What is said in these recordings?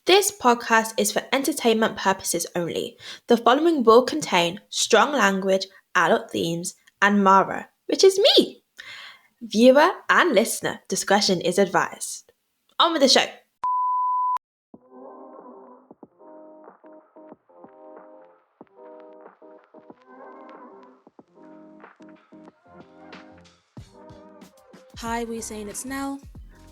This podcast is for entertainment purposes only. The following will contain strong language, adult themes, and Mara, which is me. Viewer and listener discretion is advised. On with the show. Hi, we're saying it's Nelle.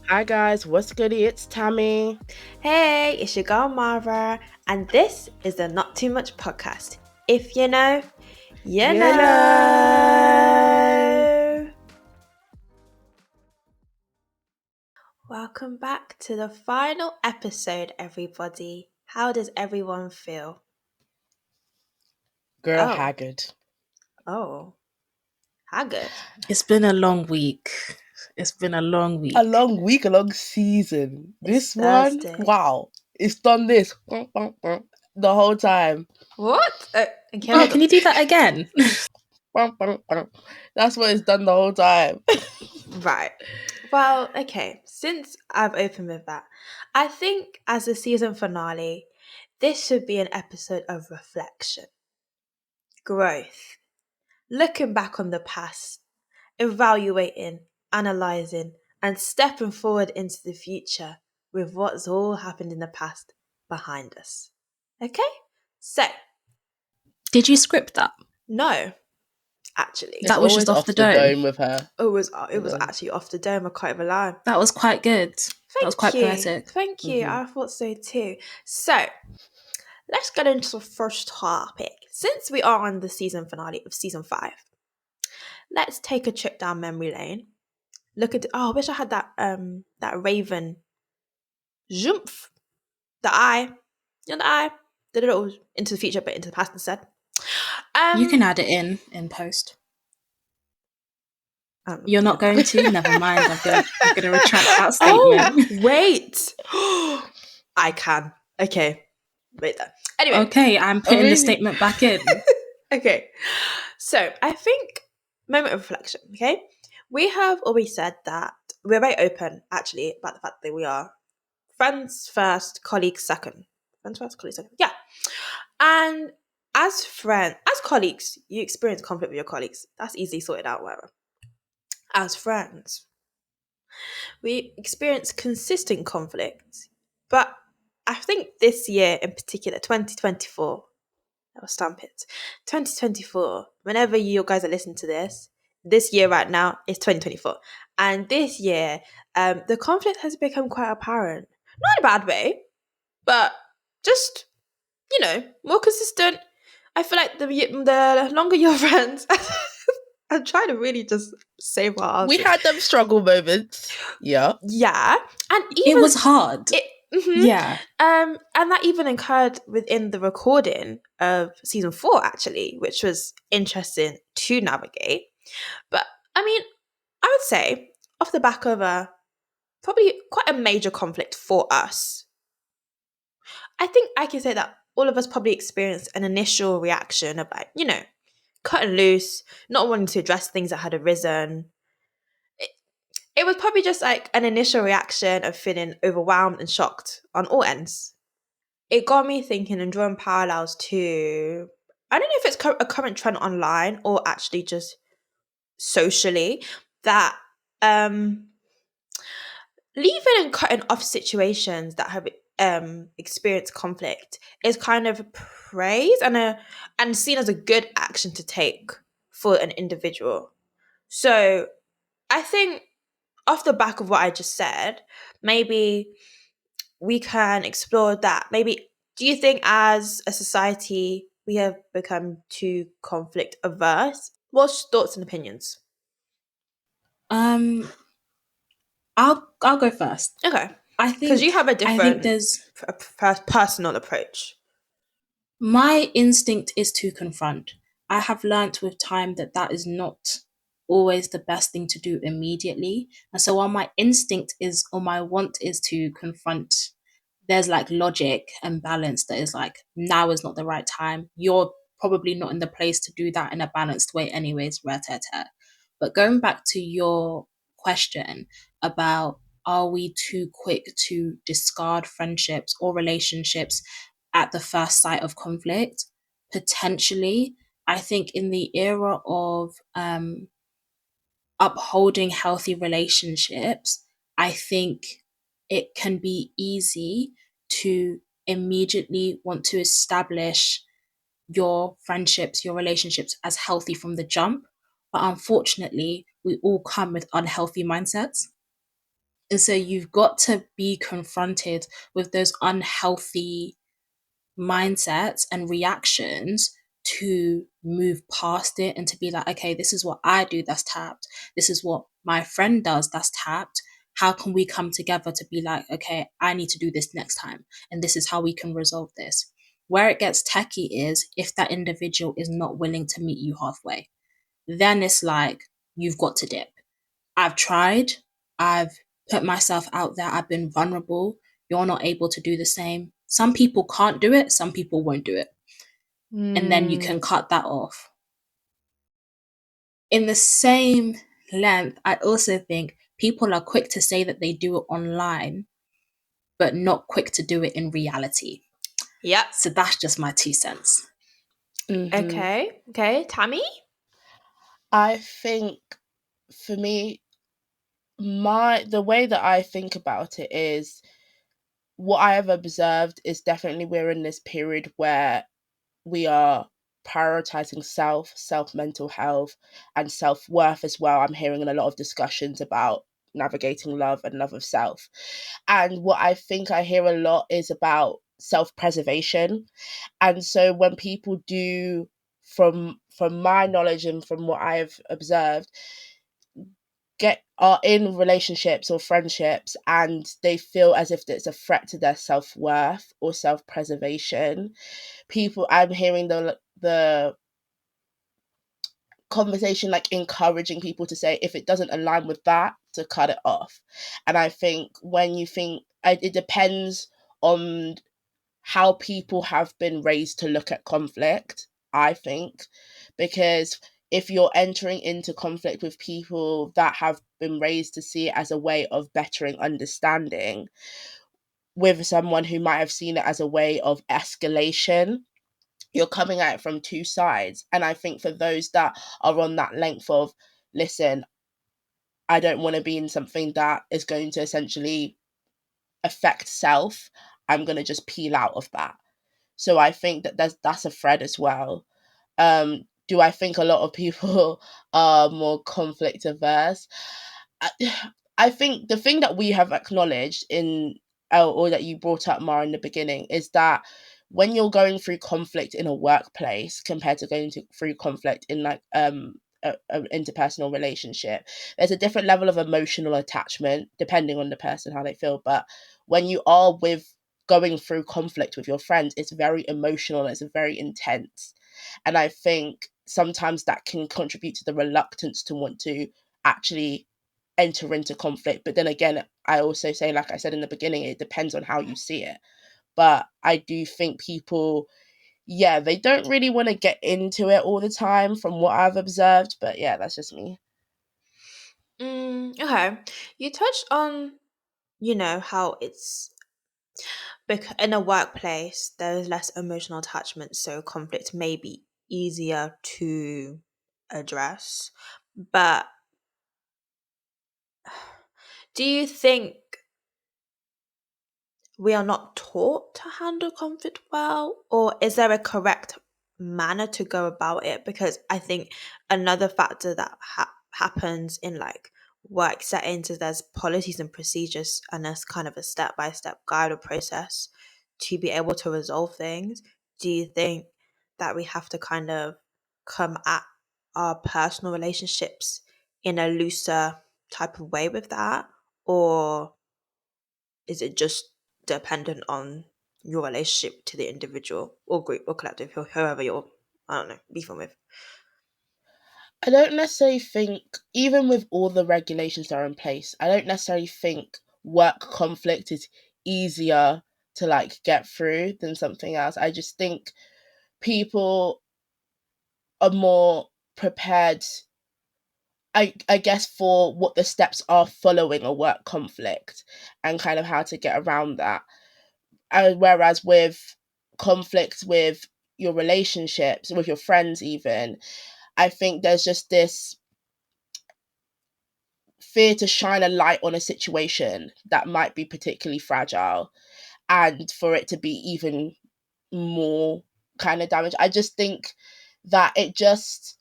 Hi guys, what's goody? It's Tammie. Hey, it's your girl Mara, and this is the Not Too Much podcast. If you know, you know. Welcome back to the final episode, everybody. How does everyone feel? Girl, haggard. Oh, haggard. It's been a long week. A long week, a long season. This one, wow. It's done this the whole time. What? Can you do that again? That's what it's done the whole time. Right. Well, okay. Since I've opened with that, I think as the season finale, this should be an episode of reflection, growth, looking back on the past, evaluating, analysing, and stepping forward into the future with what's all happened in the past behind us. Okay? So. Did you script that? No. Actually, that was just off the dome with her. It was actually off the dome. I can't even lie. That was quite good. That was quite poetic. Thank you. Mm-hmm. I thought so too. So let's get into the first topic. Since we are on the season finale of season 5, let's take a trip down memory lane. Look at I wish I had that Raven jump, the eye, the eye, the little into the future, but into the past instead. You can add it in post. You're not going to? Never mind. I'm going to retract that statement. Oh, wait. I can. Okay. Wait there. Anyway. Okay, I'm putting the statement back in. Okay. So, I think, moment of reflection, okay? We have always said that we're very open, actually, about the fact that we are friends first, colleagues second. Friends first, colleagues second. Yeah. And as colleagues, you experience conflict with your colleagues. That's easily sorted out, whatever. As friends, we experience consistent conflict. But I think this year in particular, 2024, I'll stamp it. 2024, whenever you guys are listening to this year right now is 2024. And this year, the conflict has become quite apparent. Not in a bad way, but just, more consistent. I feel like the longer you're friends, I'm trying to really just save our answers. We had them struggle moments. Yeah. Yeah. And even it was hard. Yeah. And that even occurred within the recording of season 4, actually, which was interesting to navigate. But I mean, I would say off the back of probably quite a major conflict for us, I think I can say that all of us probably experienced an initial reaction of like, cutting loose, not wanting to address things that had arisen. It was probably just like an initial reaction of feeling overwhelmed and shocked on all ends. It got me thinking and drawing parallels to, I don't know if it's a current trend online or actually just socially, that leaving and cutting off situations that have experienced conflict is kind of praised and seen as a good action to take for an individual. So I think off the back of what I just said, maybe we can explore that. Maybe, do you think as a society we have become too conflict averse? What's thoughts and opinions? I'll go first. Okay. I think because you have a different, I think there's personal approach. My instinct is to confront. I have learnt with time that is not always the best thing to do immediately. And so while my instinct is, or my want is to confront, there's like logic and balance that is like, now is not the right time. You're probably not in the place to do that in a balanced way anyways, But going back to your question about are we too quick to discard friendships or relationships at the first sight of conflict? Potentially. I think in the era of upholding healthy relationships, I think it can be easy to immediately want to establish your friendships, your relationships as healthy from the jump. But unfortunately, we all come with unhealthy mindsets. And so you've got to be confronted with those unhealthy mindsets and reactions to move past it and to be like, okay, this is what I do that's tapped. This is what my friend does that's tapped. How can we come together to be like, okay, I need to do this next time. And this is how we can resolve this. Where it gets techie is if that individual is not willing to meet you halfway. Then it's like, you've got to dip. I've tried. I've put myself out there. I've been vulnerable. You're not able to do the same. Some people can't do it. Some people won't do it. And then you can cut that off. In the same length, I also think people are quick to say that they do it online, but not quick to do it in reality. Yeah. So that's just my 2 cents. Okay. Tammie? I think for me, the way that I think about it is, what I have observed is definitely we're in this period where we are prioritizing self mental health, and self-worth as well. I'm hearing in a lot of discussions about navigating love and love of self. And what I think I hear a lot is about self-preservation. And so when people do, from my knowledge and from what I've observed, are in relationships or friendships and they feel as if it's a threat to their self-worth or self-preservation, I'm hearing the conversation like encouraging people to say, if it doesn't align with that, to cut it off. And I think when you think, it depends on how people have been raised to look at conflict, I think, because if you're entering into conflict with people that have been raised to see it as a way of bettering understanding, with someone who might have seen it as a way of escalation, you're coming at it from two sides. And I think for those that are on that length of, listen, I don't want to be in something that is going to essentially affect self, I'm going to just peel out of that. So I think that that's a thread as well. Do I think a lot of people are more conflict averse? I, I think the thing that we have acknowledged in, or that you brought up, Mara, in the beginning, is that when you're going through conflict in a workplace compared to through conflict in like an interpersonal relationship, there's a different level of emotional attachment depending on the person, how they feel. But when you are going through conflict with your friends, it's very emotional, it's very intense. And I think sometimes that can contribute to the reluctance to want to actually enter into conflict. But then again, I also say, like I said in the beginning, it depends on how you see it. But I do think people, they don't really want to get into it all the time from what I've observed. But yeah, that's just me. Okay. You touched on, how it's in a workplace, there is less emotional attachment, so conflict may be easier to address. But do you think we are not taught to handle conflict well, or is there a correct manner to go about it? Because I think another factor that happens in like work settings is there's policies and procedures, and there's kind of a step-by-step guide or process to be able to resolve things. Do you think that we have to kind of come at our personal relationships in a looser type of way with that, or is it just dependent on your relationship to the individual or group or collective, whoever you're, I don't know, beefing with? I don't necessarily think, even with all the regulations that are in place, I don't necessarily think work conflict is easier to like get through than something else. I just think people are more prepared I guess for what the steps are following a work conflict and kind of how to get around that. Whereas with conflicts with your relationships, with your friends even, I think there's just this fear to shine a light on a situation that might be particularly fragile and for it to be even more kind of damage. I just think that it just,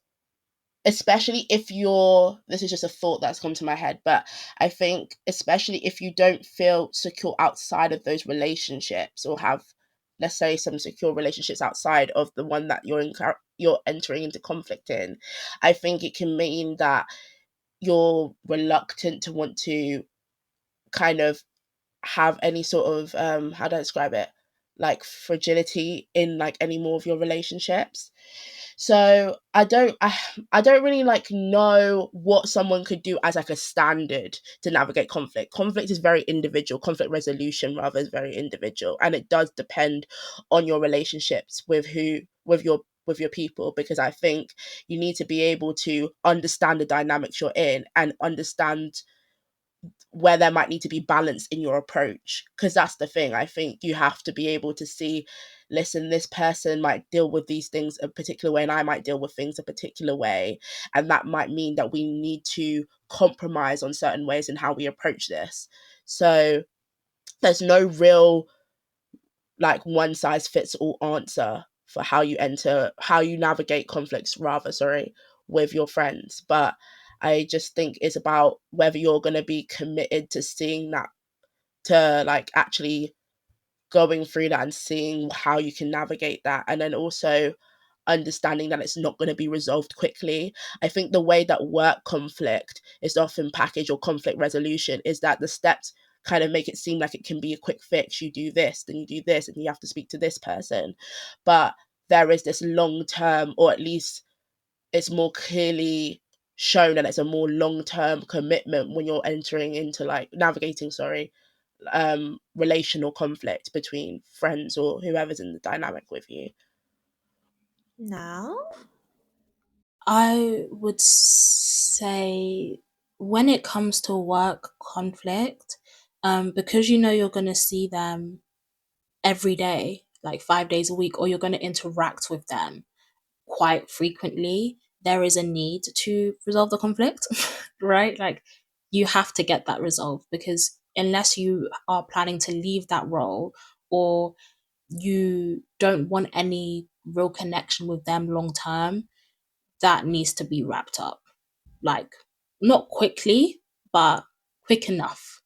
especially if you're, this is just a thought that's come to my head, but I think especially if you don't feel secure outside of those relationships or have, let's say, some secure relationships outside of the one that you're entering into conflict in, I think it can mean that you're reluctant to want to kind of have any sort of how do I describe it, like fragility in like any more of your relationships. So I don't really like know what someone could do as like a standard to navigate conflict. Conflict is very individual. Conflict resolution rather is very individual, and it does depend on your relationships with your people, because I think you need to be able to understand the dynamics you're in and understand where there might need to be balance in your approach, because that's the thing. I think you have to be able to see, listen, this person might deal with these things a particular way and I might deal with things a particular way, and that might mean that we need to compromise on certain ways in how we approach this. So there's no real like one size fits all answer for how you navigate conflicts rather, sorry, with your friends. But I just think it's about whether you're going to be committed to seeing that, to like actually going through that and seeing how you can navigate that, and then also understanding that it's not going to be resolved quickly. I think the way that work conflict is often packaged, or conflict resolution, is that the steps kind of make it seem like it can be a quick fix. You do this, then you do this, and you have to speak to this person. But there is this long term, or at least it's more clearly shown that it's a more long term commitment when you're entering into like navigating, sorry, relational conflict between friends or whoever's in the dynamic with you. Now, I would say when it comes to work conflict, because you know you're going to see them every day, like 5 days a week, or you're going to interact with them quite frequently, there is a need to resolve the conflict, right? Like you have to get that resolved, because unless you are planning to leave that role, or you don't want any real connection with them long term, that needs to be wrapped up. Like, not quickly, but quick enough.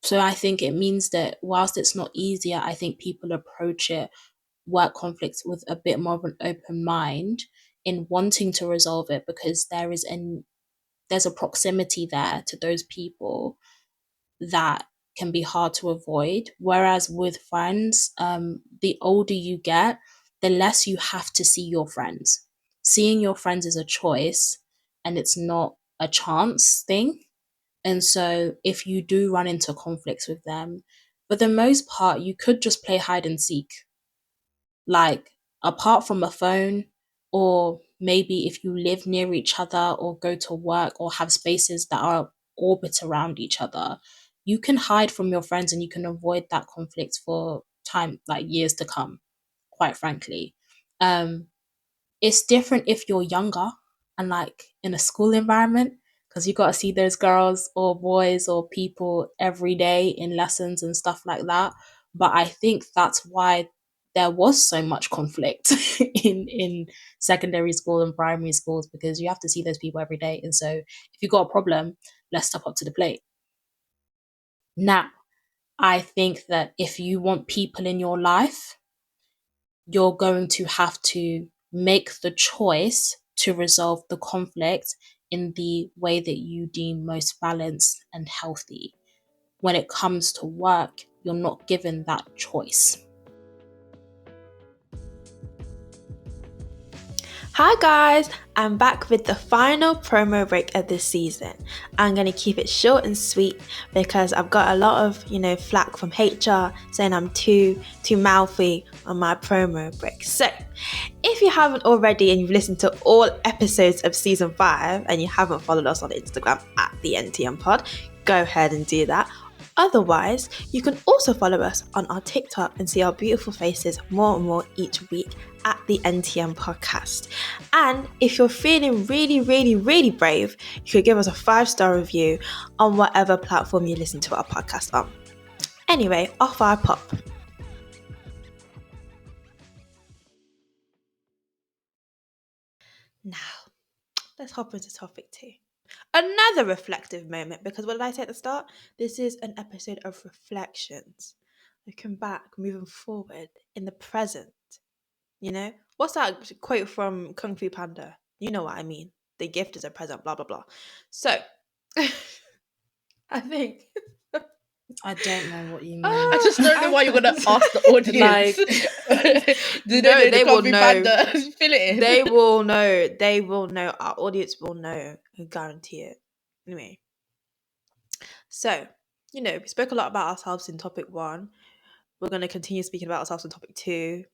So I think it means that whilst it's not easier, I think people approach it, work conflicts, with a bit more of an open mind in wanting to resolve it, because there's a proximity there to those people that can be hard to avoid. Whereas with friends, the older you get, the less you have to see your friends. Seeing your friends is a choice and it's not a chance thing. And so if you do run into conflicts with them, for the most part, you could just play hide and seek. Like, apart from a phone, or maybe if you live near each other or go to work or have spaces that are orbit around each other, you can hide from your friends and you can avoid that conflict for time, like years to come, quite frankly. um it's different if you're younger and like in a school environment, because you got to see those girls or boys or people every day in lessons and stuff like that. But I think that's why there was so much conflict in secondary school and primary schools, because you have to see those people every day. And so if you got a problem, let's step up to the plate. Now, I think that if you want people in your life, you're going to have to make the choice to resolve the conflict in the way that you deem most balanced and healthy. When it comes to work, you're not given that choice. Hi guys, I'm back with the final promo break of this season. I'm going to keep it short and sweet because I've got a lot of, flack from HR saying I'm too mouthy on my promo break. So, if you haven't already and you've listened to all episodes of season 5 and you haven't followed us on Instagram at the NTM Pod, go ahead and do that. Otherwise, you can also follow us on our TikTok and see our beautiful faces more and more each week at the NTM Podcast. And if you're feeling really, really, really brave, you could give us a 5-star review on whatever platform you listen to our podcast on. Anyway, off I pop. Now, let's hop into topic 2. Another reflective moment, because what did I say at the start? This is an episode of reflections. Looking back, moving forward, in the present. What's that quote from Kung Fu Panda? You know what I mean. The gift is a present, blah, blah, blah. So, I think... I don't know what you mean. I just don't know why you're going to ask the audience. Do no, they will know. Panda? Fill it in. They will know. They will know. Our audience will know. I guarantee it. Anyway. So, we spoke a lot about ourselves in topic 1. We're going to continue speaking about ourselves in topic 2.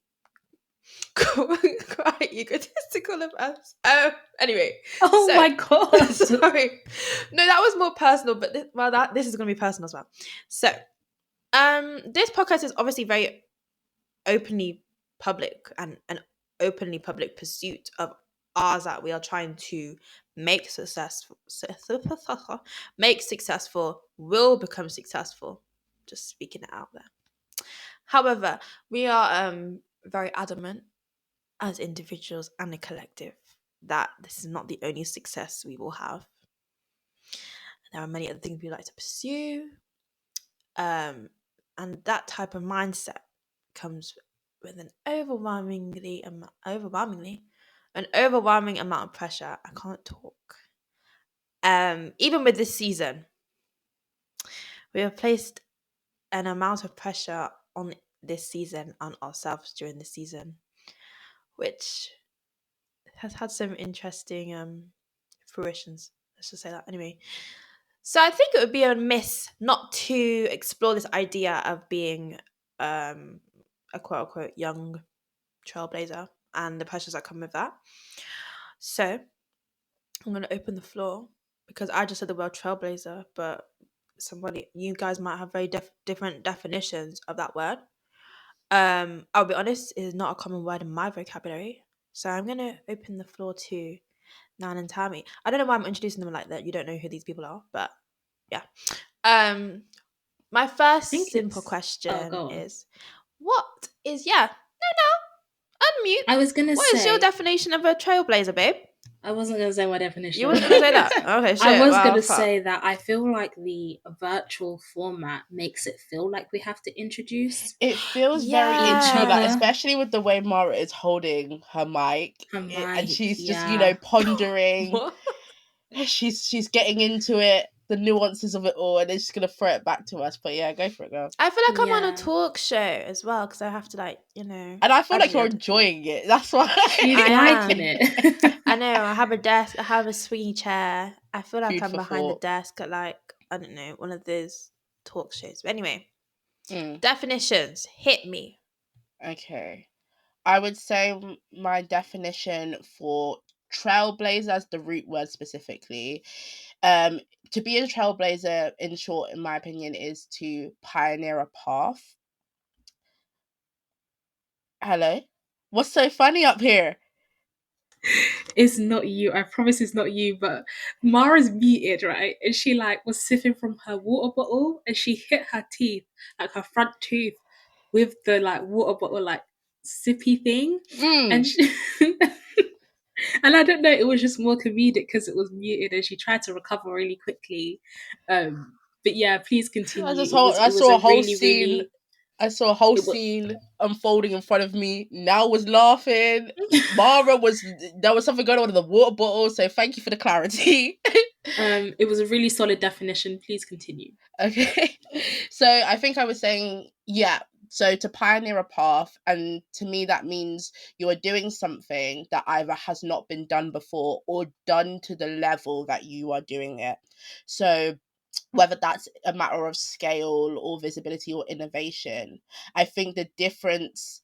Quite egotistical of us. Anyway. Oh my god. Sorry. No, that was more personal, but this is going to be personal as well. So, this podcast is obviously very openly public and an openly public pursuit of ours that we are trying to make successful, will become successful. Just speaking it out there. However, we are very adamant as individuals and a collective that this is not the only success we will have. There are many other things we like to pursue. And that type of mindset comes with an overwhelming amount of pressure. I can't talk. Even with this season, we have placed an amount of pressure on this season on ourselves during the season, which has had some interesting fruitions. Let's just say that anyway. So I think it would be a miss not to explore this idea of being a quote unquote young trailblazer and the pressures that come with that. So I'm going to open the floor because I just said the word trailblazer, but you guys might have very different definitions of that word. I'll be honest, it is not a common word in my vocabulary. So I'm going to open the floor to Nan and Tammie. I don't know why I'm introducing them like that. You don't know who these people are, but yeah. My first simple question is, what is unmute. I was gonna what say, is your definition of a trailblazer, babe? I wasn't gonna say my definition. You wasn't gonna say that? Okay, shit. I was gonna say that I feel like the virtual format makes it feel like we have to introduce. It feels very into that, especially with the way Mara is holding her mic. And she's just, pondering. She's getting into it, the nuances of it all, and then she's gonna throw it back to us. But yeah, go for it, girl. I feel like I'm on a talk show as well because I have to And I feel like you're enjoying it. That's why she's liking it. I know. I have a desk. I have a swingy chair. I feel like I'm behind the desk at I don't know, one of those talk shows. But anyway, definitions, hit me. Okay, I would say my definition for trailblazer, as the root word specifically, to be a trailblazer, in short, in my opinion, is to pioneer a path. Hello? What's so funny up here? It's not you. I promise it's not you. But Mara's muted, right? And she was sipping from her water bottle, and she hit her teeth, her front tooth, with the water bottle sippy thing, and she. And I don't know, it was just more comedic because it was muted and she tried to recover really quickly. But yeah, please continue. I saw a whole scene unfolding in front of me. Nelle was laughing. Mara there was something going on with the water bottle, so thank you for the clarity. It was a really solid definition. Please continue. Okay. So I think I was saying, So to pioneer a path, and to me that means you are doing something that either has not been done before or done to the level that you are doing it. So whether that's a matter of scale or visibility or innovation, I think the difference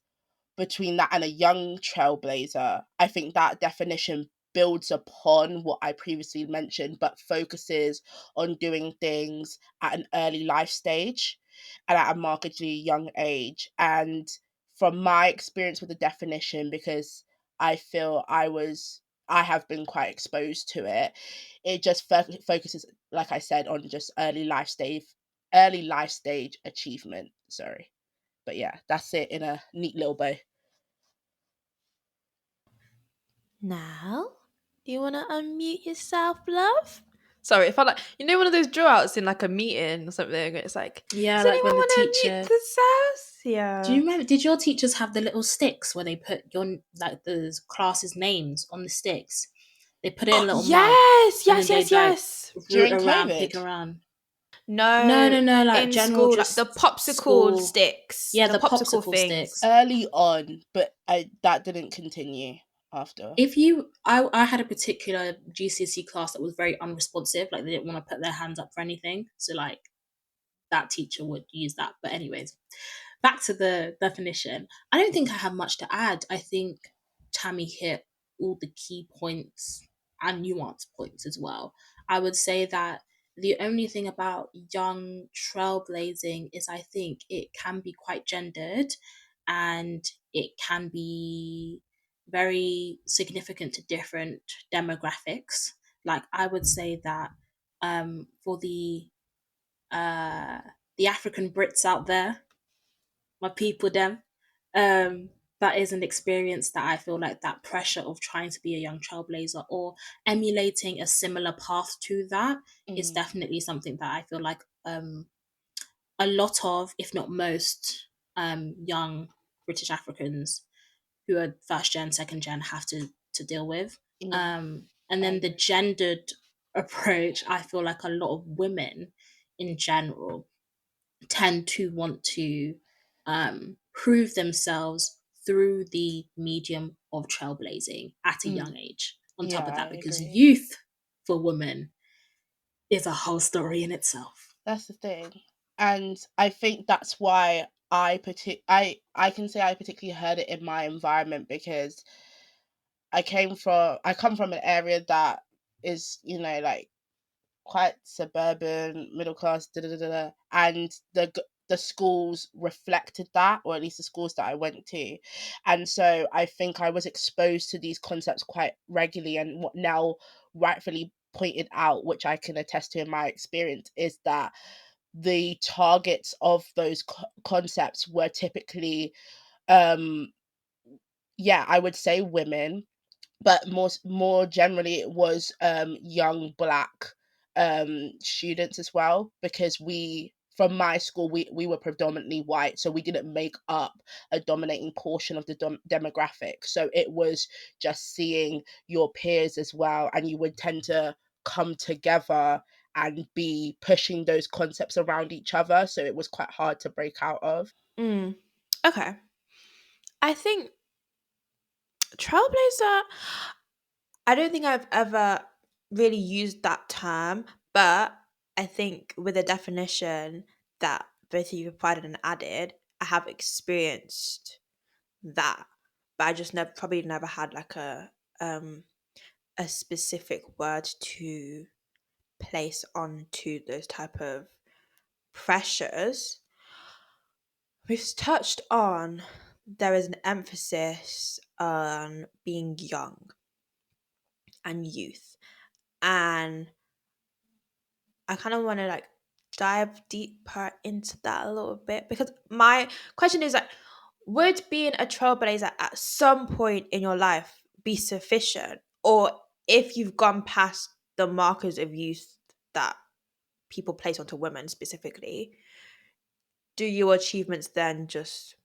between that and a young trailblazer, I think that definition builds upon what I previously mentioned, but focuses on doing things at an early life stage and at a markedly young age. And from my experience with the definition, because I feel I have been quite exposed to it, it just focuses, like I said, on just early life stage achievement. Sorry. But yeah, that's it in a neat little bow. Now, do you want to unmute yourself, love? Sorry, if I like, one of those drawouts in like a meeting or something. It's like, Yeah, does like anyone when the want to unmute teacher. themselves? Do you Yeah. remember? Did your teachers have the little sticks where they put your like the class's names on the sticks? They put it in Oh a little mug, yes, and then yes, they'd yes, like yes. root During around, pick COVID, around. No, No, no, no, like in general, school, like the just popsicle school. sticks, Yeah, the the popsicle popsicle things. sticks. early on, but that didn't continue after. If you, I had a particular GCSE class that was very unresponsive. Like they didn't want to put their hands up for anything. So like that teacher would use that. But anyways, back to the definition. I don't think I have much to add. I think Tammie hit all the key points and nuance points as well. I would say that the only thing about young trailblazing is I think it can be quite gendered and it can be very significant to different demographics. Like I would say that for uh, the African Brits out there, my people them. Um, that is an experience that I feel like that pressure of trying to be a young trailblazer or emulating a similar path to that is Mm. definitely something that I feel like a lot of, if not most, young British Africans who are first gen, second gen have to deal with. Yeah, And I then the agree. gendered approach, I feel like a lot of women in general tend to want to prove themselves through the medium of trailblazing at a Mm. young age. On top Yeah, of I that, because agree. youth for women is a whole story in itself. That's the thing, and I think that's why I can say I particularly heard it in my environment, because I come from an area that is, like, quite suburban, middle class, da da da da, and the schools reflected that, or at least the schools that I went to, and so I think I was exposed to these concepts quite regularly. And what now rightfully pointed out, which I can attest to in my experience, is that the targets of those concepts were typically, um yeah, I would say women, but more generally it was young black students as well, because we from my school, we were predominantly white, so we didn't make up a dominating portion of the demographic. So it was just seeing your peers as well, and you would tend to come together and be pushing those concepts around each other, so it was quite hard to break out of. Mm. Okay. I think trailblazer, I don't think I've ever really used that term, but I think with the definition that both of you provided and added, I have experienced that. But I just never probably never had like um a specific word to place onto those type of pressures. We've touched on there is an emphasis on being young and youth. And I kind of want to like dive deeper into that a little bit, because my question is like, would being a trailblazer at some point in your life be sufficient? Or if you've gone past the markers of youth that people place onto women specifically, do your achievements then just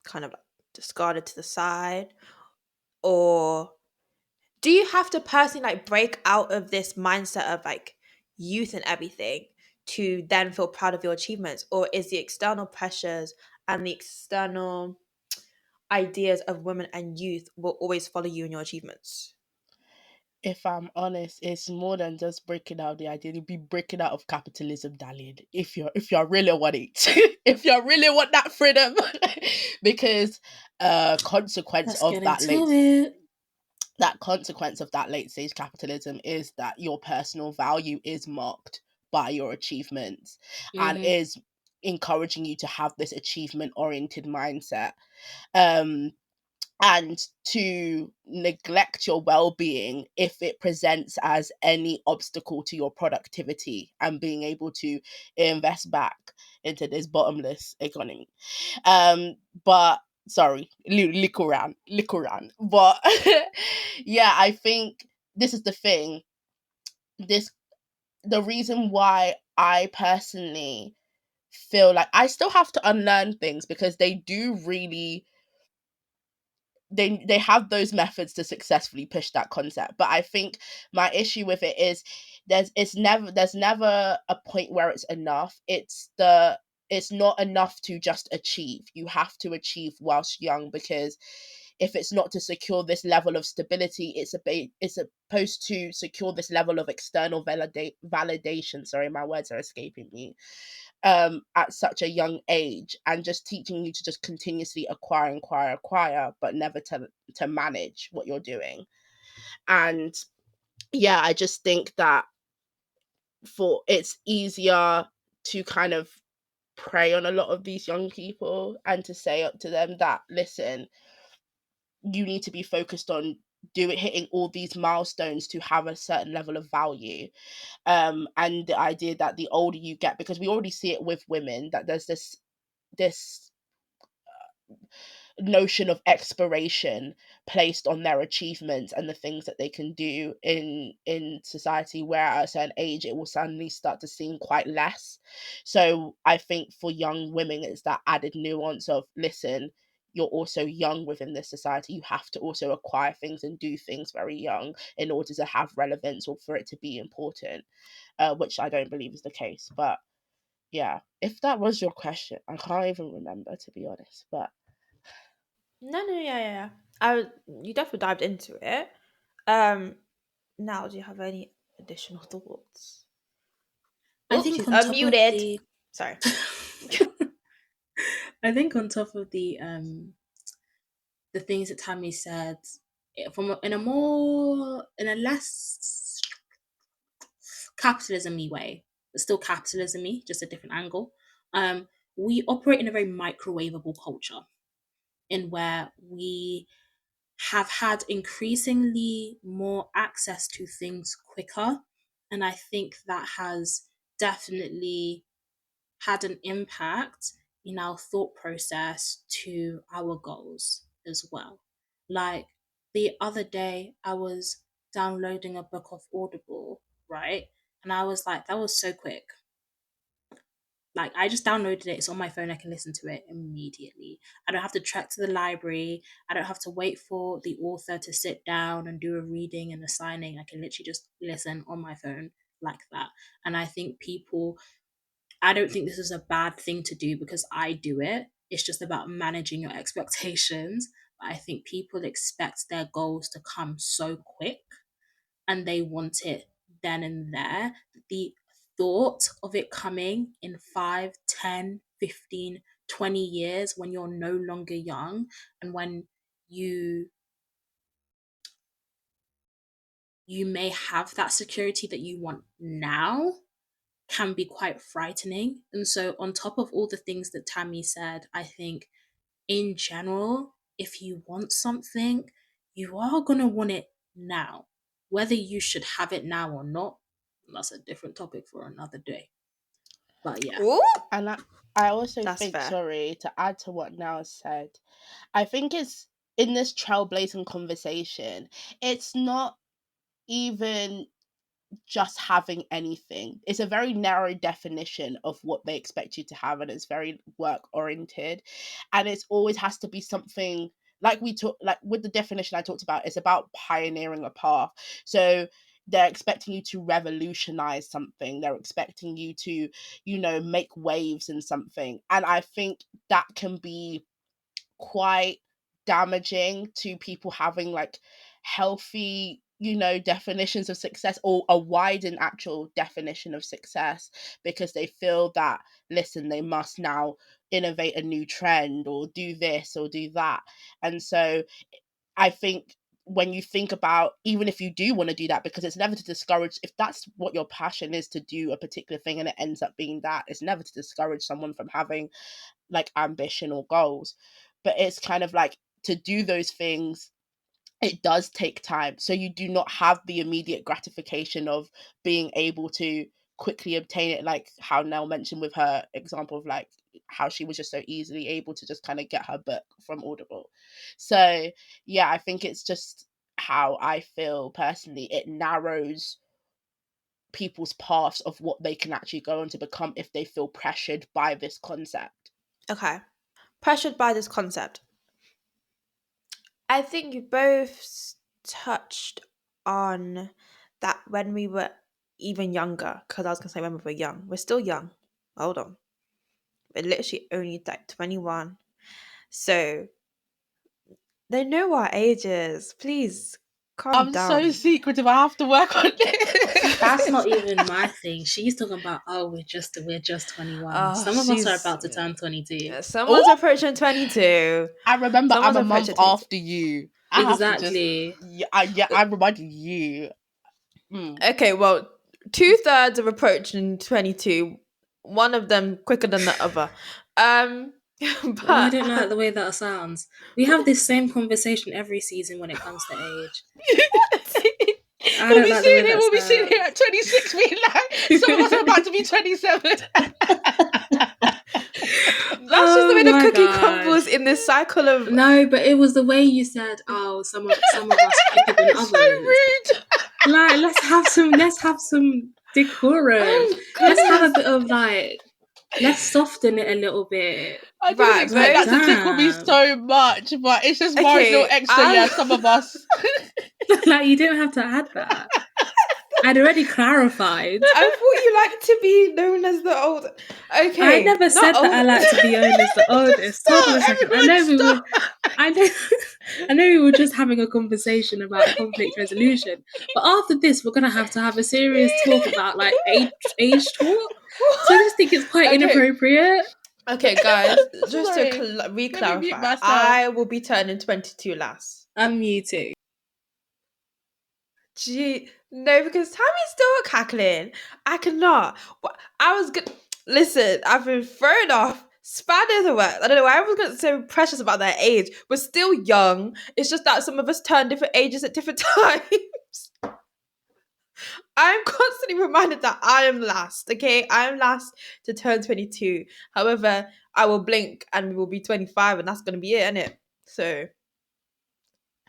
kind of like discarded to the side? Or do you have to personally like break out of this mindset of like youth and everything to then feel proud of your achievements, or is the external pressures and the external ideas of women and youth will always follow you in your achievements? If I'm honest, it's more than just breaking out the idea. It'd be breaking out of capitalism, darling. If you really want it, if you really want that freedom, because consequence Let's of get into it. that consequence of that late stage capitalism is that your personal value is marked by your achievements, and Mm-hmm. is encouraging you to have this achievement oriented mindset. Um, and to neglect your well-being if it presents as any obstacle to your productivity and being able to invest back into this bottomless economy. But sorry, likuran. But yeah, I think this is the thing. This the reason why I personally feel like I still have to unlearn things, because they do really, they have those methods to successfully push that concept. But I think my issue with it is there's never a point where it's enough. It's not enough to just achieve. You have to achieve whilst young, because if it's not to secure this level of stability, it's supposed to secure this level of external validation. Sorry, my words are escaping me. At such a young age, and just teaching you to just continuously acquire, but never to manage what you're doing. And yeah, I just think that for it's easier to kind of prey on a lot of these young people, and to say up to them that, listen, you need to be focused on hitting all these milestones to have a certain level of value. And the idea that the older you get, because we already see it with women, that there's this notion of expiration placed on their achievements and the things that they can do in society, where at a certain age it will suddenly start to seem quite less. So I think for young women, it's that added nuance of, listen, you're also young within this society. You have to also acquire things and do things very young in order to have relevance, or for it to be important, which I don't believe is the case. But yeah, if that was your question, I can't even remember, to be honest. But No, no, yeah. You definitely dived into it. Um, Now, do you have any additional thoughts? I Oh, think she's on top of unmuted. the Sorry. I think on top of the things that Tammie said, in a less capitalism-y way, but still capitalism-y, just a different angle. We operate in a very microwavable culture, in where we have had increasingly more access to things quicker. And I think that has definitely had an impact in our thought process to our goals as well. Like the other day, I was downloading a book of Audible, right? And I was like, that was so quick. Like I just downloaded it. It's on my phone. I can listen to it immediately. I don't have to trek to the library. I don't have to wait for the author to sit down and do a reading and a signing. I can literally just listen on my phone like that. And I don't think this is a bad thing to do, because I do it. It's just about managing your expectations. But I think people expect their goals to come so quick, and they want it then and there. The thought of it coming in 5, 10, 15, 20 years, when you're no longer young, and when you you may have that security that you want now, can be quite frightening. And so, on top of all the things that Tammie said, I think in general, if you want something, you are going to want it now. Whether you should have it now or not, that's a different topic for another day. But yeah. Ooh, and I also that's think, fair. sorry, to add to what Nell said, I think it's in this trailblazing conversation, it's not even just having anything. It's a very narrow definition of what they expect you to have, and it's very work oriented. And it's always has to be something like we talk, like with the definition I talked about, it's about pioneering a path. So they're expecting you to revolutionize something. They're expecting you to, make waves in something. And I think that can be quite damaging to people having like healthy, definitions of success, or a widened actual definition of success, because they feel that, listen, they must now innovate a new trend or do this or do that. And so I think when you think about, even if you do want to do that, because it's never to discourage, if that's what your passion is, to do a particular thing and it ends up being that, it's never to discourage someone from having like ambition or goals. But it's kind of like, to do those things, it does take time. So you do not have the immediate gratification of being able to quickly obtain it, like how Nell mentioned with her example of like how she was just so easily able to just kind of get her book from Audible. So yeah, I think it's just how I feel personally, it narrows people's paths of what they can actually go on to become if they feel pressured by this concept. Okay. Pressured by this concept. I think you both touched on that when we were even younger, because I was going to say when we were young. We're still young. Hold on. We're literally only like 21. So they know our ages. Please calm I'm so down. secretive. I have to work on it. That's not even my thing. She's talking about, oh, we're just 21. Oh, Some of us are she's. about to turn 22. Someone's Oh, approaching 22. I remember I'm Someone's a month approaching 22. after you. I have to just, Exactly. I'm reminding you. Okay, well, 2/3 are approaching 22. One of them quicker than the other. Oh, I But don't like the way that sounds. We have this same conversation every season when it comes to age. I don't like the way that We'll be sitting here sounds. at 26 being like, some of us are about to be 27. that's just the way the my cookie God. crumbles in this cycle of. No, but it was the way you said, oh, some of us quicker than others. So rude. Like, let's have some decorum. Oh, Let's have a bit of like, let's soften it a little bit. I didn't Right, expect Like, that to tickle me damn. so much, but it's just Okay, marginal extra. Yeah, some of us. Like, you didn't have to add that. I'd already clarified. I thought you liked to be known as the old. Okay, I never not said that I old. like to be known as the oldest. Hold on a second. I know we were. I know we were just having a conversation about conflict resolution, but after this, we're gonna have to have a serious talk about like age talk. So I just think it's quite Okay. inappropriate. Okay, guys, just Sorry. to Let me mute re-clarify, myself. I will be turning 22 last. You too. Gee, no, because Tammie's still cackling. I cannot. I was good. Listen, I've been thrown off. Spanners are work. I don't know why everyone's getting so precious about their age. We're still young. It's just that some of us turn different ages at different times. I'm constantly reminded that I am last, okay? I am last to turn 22. However, I will blink and we will be 25 and that's going to be it, innit? So,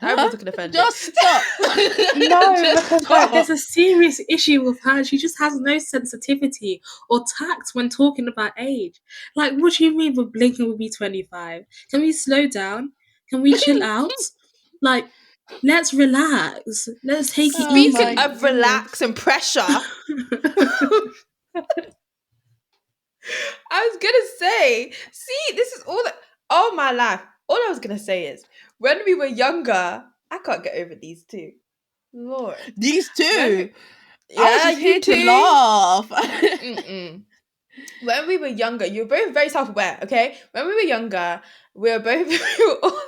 everyone's looking offended. Just stop. No, Just because stop. there's a serious issue with her. She just has no sensitivity or tact when talking about age. Like, what do you mean with blinking will be 25? Can we slow down? Can we chill out? Like, let's relax. Let's take it Oh Speaking my easy. of relax and pressure, I was gonna say, see, this is all that. Oh my life! All I was gonna say is, when we were younger, I can't get over these two. Lord, These two. I was just here to laugh. When we were younger, you were both very self-aware. Okay, when we were younger, we were both. We were all,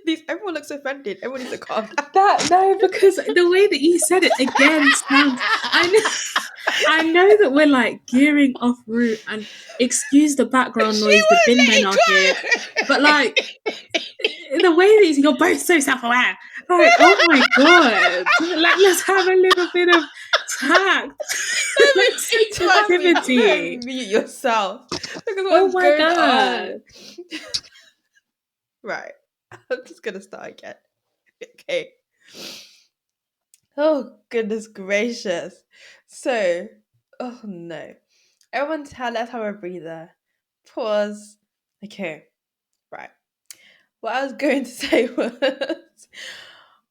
these. Everyone looks offended. Everyone needs to calm down. No, because the way that you said it again sounds. I know that we're like gearing off route, and excuse the background noise. The bin men are here, but like the way that you're both so self-aware. Like, oh my god, like let's have a little bit of tact. Sensitivity. Mute yourself. Look at Oh what's my going god. on. Right. I'm just gonna start again. Okay. Oh goodness gracious. So, oh no. Let's have a breather. Pause. Okay. Right. What I was going to say was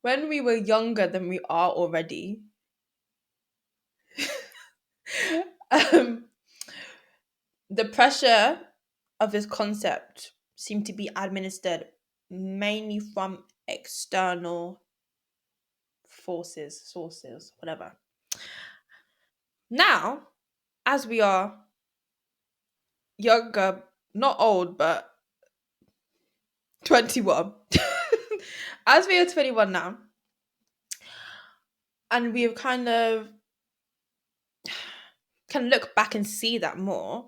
when we were younger than we are already, um, the pressure of this concept seemed to be administered mainly from external forces, sources, whatever. Now, as we are younger, not old, but 21, as we are 21 now, and we've can look back and see that more.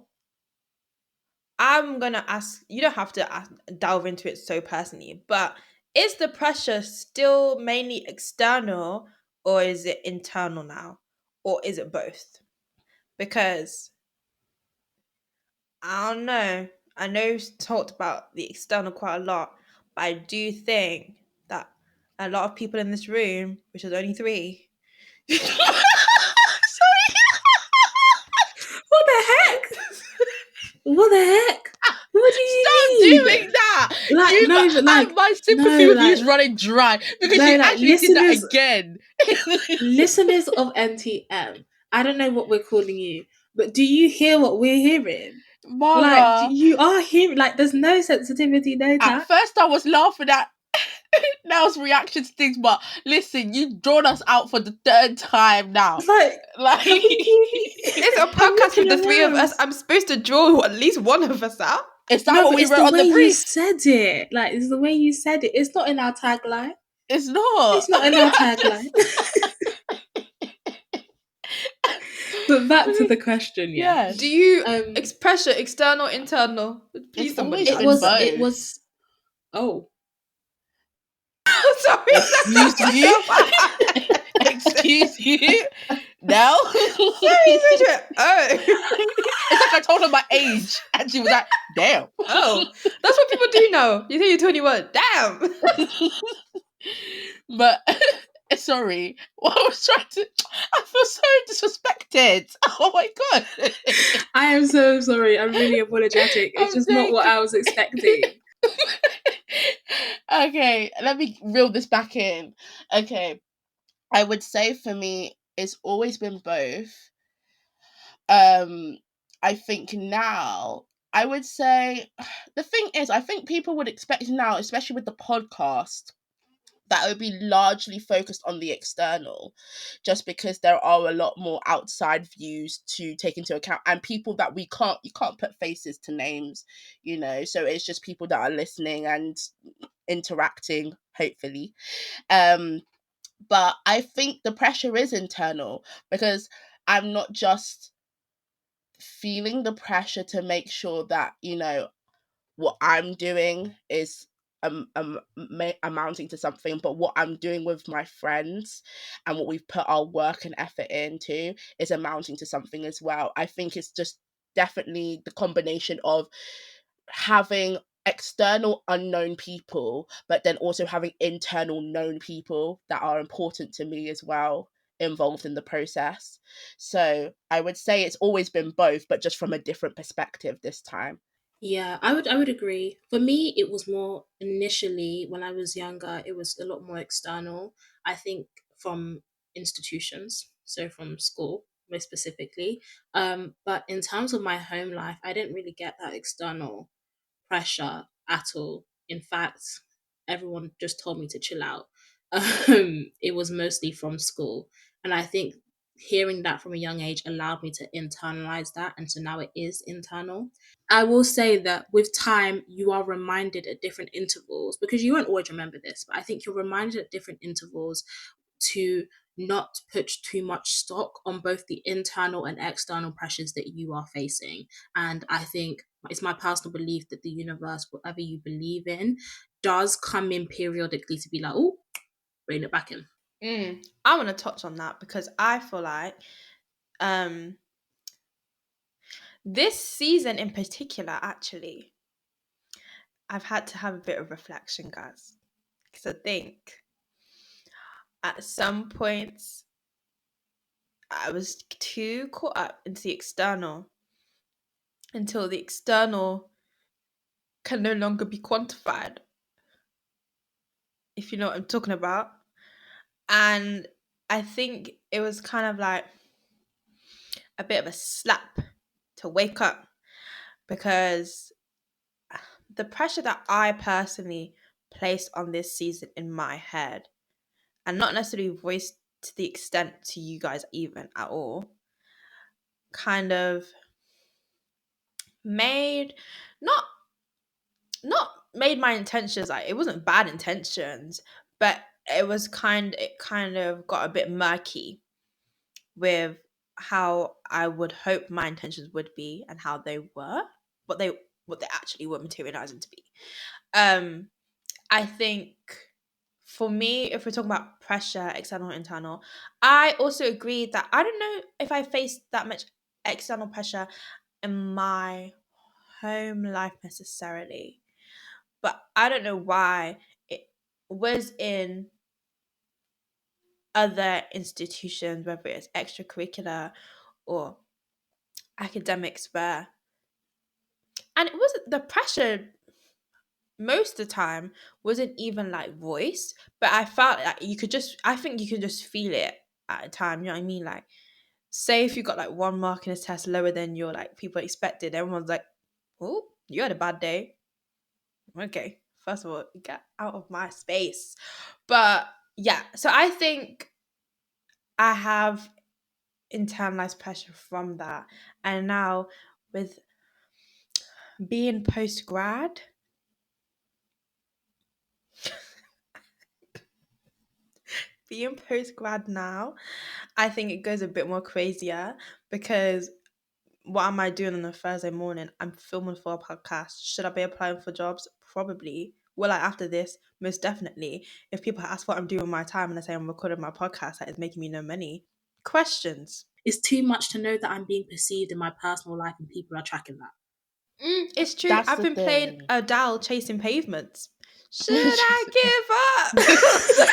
I'm gonna ask, you don't have to delve into it so personally, but is the pressure still mainly external or is it internal now? Or is it both? Because I don't know. I know you've talked about the external quite a lot, but I do think that a lot of people in this room, which is only three, What the heck? What the heck? What do you Stop mean? doing that. Like, no, but like, My sympathy no, with you is like, running dry because no, you like, actually did that listeners, again. listeners of NTM, I don't know what we're calling you, but do you hear what we're hearing? Like, Mara, you are hearing, like, there's no sensitivity, no at tact. first I was laughing at Nell's reaction to things, but listen, you've drawn us out for the third time now. Like, have we it's a have we podcast with the been three of around? us. I'm supposed to draw at least one of us out. Is that No, what but we it's wrote the on way the you brief? said it. Like, it's the way you said it. It's not in our tagline. It's not. It's not in our tagline. But back to the question, yeah. Yes. Do you Um, pressure external, internal? Please, It's somebody always it been answer. was, it both. was. Oh, Sorry, Excuse you? Excuse you? No? Sorry, oh, It's like I told her my age, and she was like, damn. oh, that's what people do now. You think you're 21? Damn. But sorry, what I was trying to. I feel so disrespected. Oh my god. I am so sorry. I'm really apologetic. It's I'm just not what joking. I was expecting. Okay, let me reel this back in. Okay, I would say for me, it's always been both. I think now, I would say the thing is, I think people would expect now, especially with the podcast, that it would be largely focused on the external, just because there are a lot more outside views to take into account, and people that you can't put faces to names, so it's just people that are listening and interacting, hopefully. But I think the pressure is internal, because I'm not just feeling the pressure to make sure that what I'm doing is amounting to something, but what I'm doing with my friends and what we've put our work and effort into is amounting to something as well. I think it's just definitely the combination of having external unknown people, but then also having internal known people that are important to me as well, involved in the process. So I would say it's always been both, but just from a different perspective this time. Yeah, I would agree. For me, it was more initially when I was younger, it was a lot more external. I think from institutions, so from school, more specifically. But in terms of my home life, I didn't really get that external pressure at all. In fact, everyone just told me to chill out. It was mostly from school. And I think hearing that from a young age allowed me to internalize that. And so now it is internal. I will say that with time, you are reminded at different intervals, because you won't always remember this, but I think you're reminded at different intervals to not put too much stock on both the internal and external pressures that you are facing. And I think it's my personal belief that the universe, whatever you believe in, does come in periodically to be like, oh, rein it back in. I want to touch on that because I feel like this season in particular, actually, I've had to have a bit of reflection, guys. Because I think at some points I was too caught up into the external until the external can no longer be quantified, if you know what I'm talking about. And I think it was kind of like a bit of a slap to wake up, because the pressure that I personally placed on this season in my head, and not necessarily voiced to the extent to you guys even at all, kind of made not not made my intentions, like, it wasn't bad intentions, but it kind of got a bit murky with how I would hope my intentions would be and how they were, what they what they actually were materializing to be. Um, I think for me, if we're talking about pressure, external, internal, I also agree that I don't know if I faced that much external pressure in my home life necessarily, but I don't know why it was in other institutions, whether it's extracurricular or academics, where, and it wasn't the pressure most of the time wasn't even like voice, but I felt like I think you could just feel it at a time, you know what I mean? Like, say if you got like one mark in a test lower than your like people expected, everyone's like, oh, you had a bad day. Okay, first of all, get out of my space. But yeah, so I think I have internalized pressure from that. And now with being post grad, being post grad now, I think it goes a bit more crazier, because what am I doing on a Thursday morning? I'm filming for a podcast. Should I be applying for jobs? Probably. Will I after this? Most definitely. If people ask what I'm doing with my time and I say I'm recording my podcast that is making me no money, questions. It's too much to know that I'm being perceived in my personal life and people are tracking that. It's true. That's I've the been playing thing. Adele chasing pavements. Should I give up?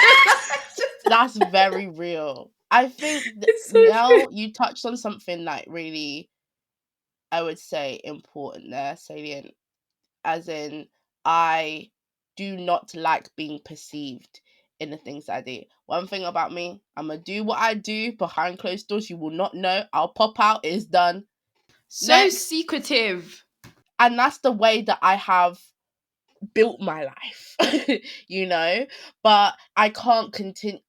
That's very real. I think It's so true. Nell, you touched on something like really, I would say, important there, salient. As in, I do not like being perceived in the things I do. One thing about me, I'm gonna do what I do behind closed doors. You will not know. I'll pop out. It's done. So Next, secretive. and that's the way that I have built my life, you know. But I can't continue,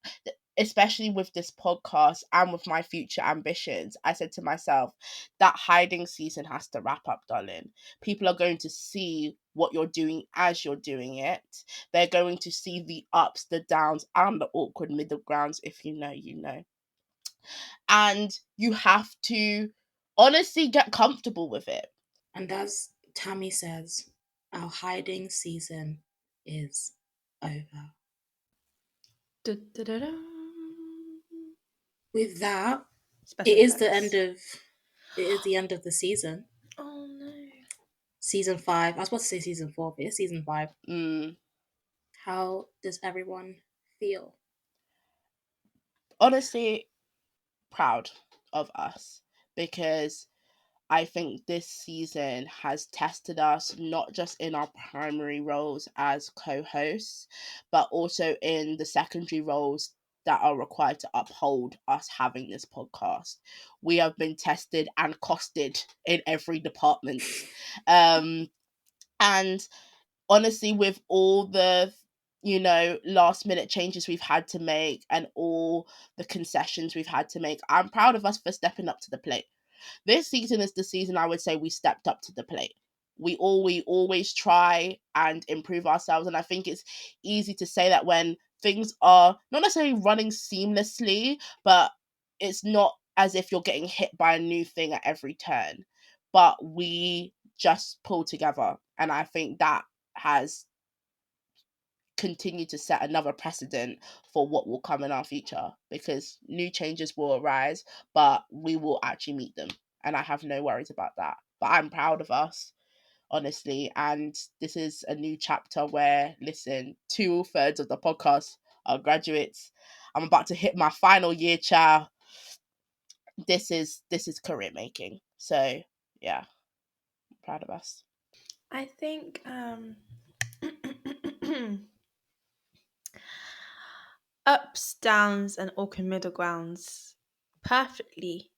especially with this podcast and with my future ambitions. I said to myself, that hiding season has to wrap up, darling. People are going to see what you're doing as you're doing it. They're going to see the ups, the downs, and the awkward middle grounds. If you know, you know. And you have to honestly get comfortable with it. And as Tammie says, our hiding season is over. Du-du-du-du. With that, Special it is the end effects. of it is the end of the season. Oh no. Season 5. I was about to say season 4, but it's season 5. Mm. How does everyone feel? Honestly, proud of us, because I think this season has tested us not just in our primary roles as co hosts, but also in the secondary roles that are required to uphold us having this podcast. We have been tested and costed in every department. Um, and honestly, with all the last minute changes we've had to make and all the concessions we've had to make, I'm proud of us for stepping up to the plate. This season is the season I would say we stepped up to the plate. We always try and improve ourselves, and I think it's easy to say that when things are not necessarily running seamlessly, but it's not as if you're getting hit by a new thing at every turn. But we just pull together, and I think that has continued to set another precedent for what will come in our future, because new changes will arise, but we will actually meet them, and I have no worries about that. But I'm proud of us, honestly, and this is a new chapter where, listen, 2/3 of the podcast are graduates. I'm about to hit my final year, child. This is career making, so yeah, I'm proud of us. I think ups, downs, and awkward middle grounds perfectly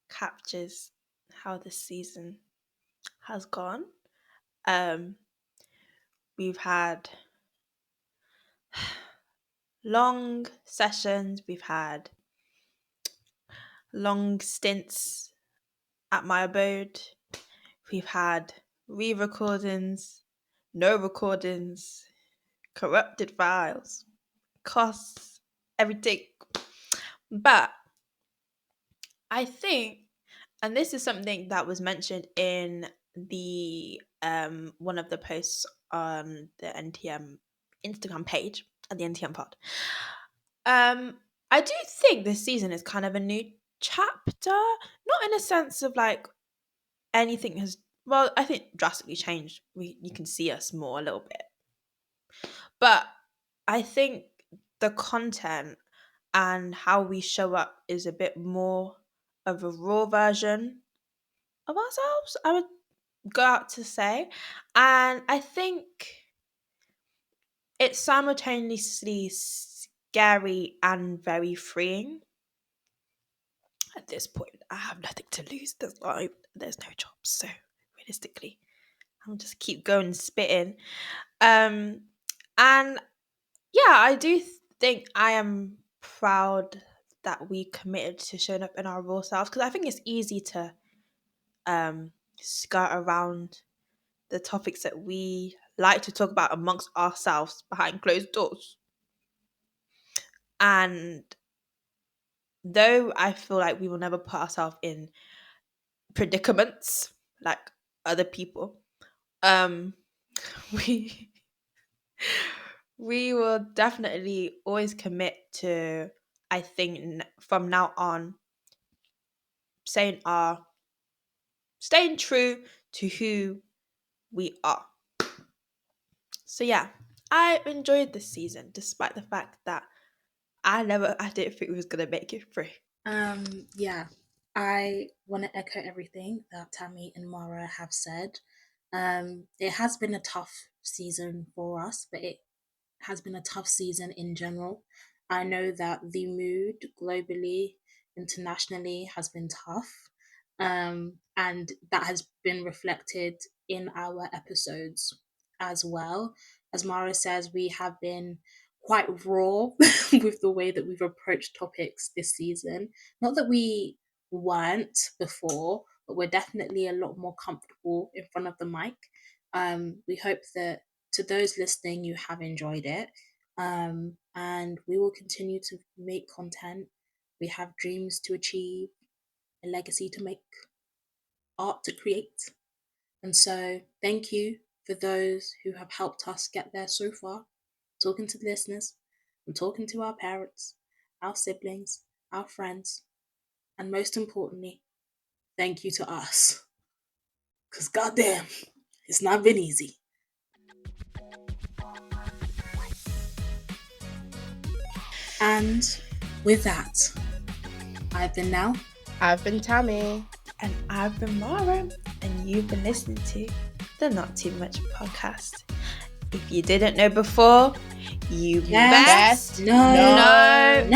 captures how this season has gone. We've had long sessions, we've had long stints at my abode, we've had re-recordings, no recordings, corrupted files, costs, everything. But I think, and this is something that was mentioned in the one of the posts on the NTM Instagram page at the NTM pod. I do think this season is kind of a new chapter, not in a sense of like anything has, well, I think drastically changed. You can see us more a little bit, but I think the content and how we show up is a bit more of a raw version of ourselves, I would go out to say. And I think it's simultaneously scary and very freeing. At this point, I have nothing to lose. There's no jobs, so realistically, I'll just keep going spitting. And yeah, I do think I am proud that we committed to showing up in our raw selves, because I think it's easy to skirt around the topics that we like to talk about amongst ourselves behind closed doors. And though I feel like we will never put ourselves in predicaments like other people, we we will definitely always commit to, I think, from now on, staying true to who we are. So yeah, I enjoyed this season despite the fact that I didn't think we was gonna make it through. Yeah, I want to echo everything that Tammie and Mara have said. It has been a tough season for us, but it has been a tough season in general. I know that the mood globally, internationally, has been tough, and that has been reflected in our episodes as well. As Mara says, we have been quite raw with the way that we've approached topics this season. Not that we weren't before, but we're definitely a lot more comfortable in front of the mic. We hope that to those listening, you have enjoyed it. And we will continue to make content. We have dreams to achieve, a legacy to make, art to create. And so, thank you for those who have helped us get there so far. Talking to the listeners, and talking to our parents, our siblings, our friends, and most importantly, thank you to us. Because goddamn, it's not been easy. And with that, I've been Nelle. I've been Tammie. And I've been Mara, and you've been listening to the Not Too Much podcast. If you didn't know before, you best know